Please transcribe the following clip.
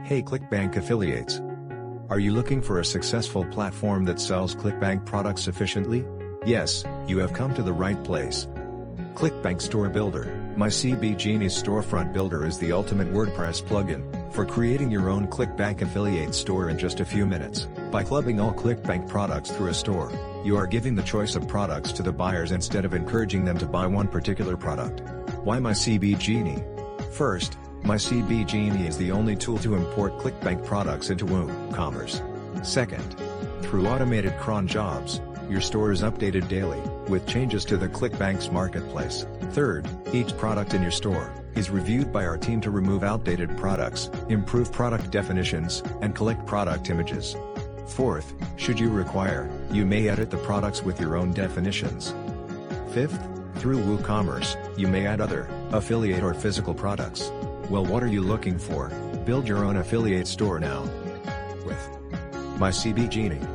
Hey ClickBank affiliates! Are you looking for a successful platform that sells ClickBank products efficiently? Yes, you have come to the right place. ClickBank Store Builder, MyCBGenie's storefront builder is the ultimate WordPress plugin for creating your own ClickBank affiliate store in just a few minutes. By clubbing all ClickBank products through a store, you are giving the choice of products to the buyers instead of encouraging them to buy one particular product. Why MyCBGenie? First, MyCBGenie is the only tool to import ClickBank products into WooCommerce. Second, through automated cron jobs, your store is updated daily, with changes to the ClickBank's marketplace. Third, each product in your store is reviewed by our team to remove outdated products, improve product definitions, and collect product images. Fourth, should you require, you may edit the products with your own definitions. Fifth, through WooCommerce, you may add other, affiliate or physical products. Well, what are you looking for? Build your own affiliate store now with MyCBGenie.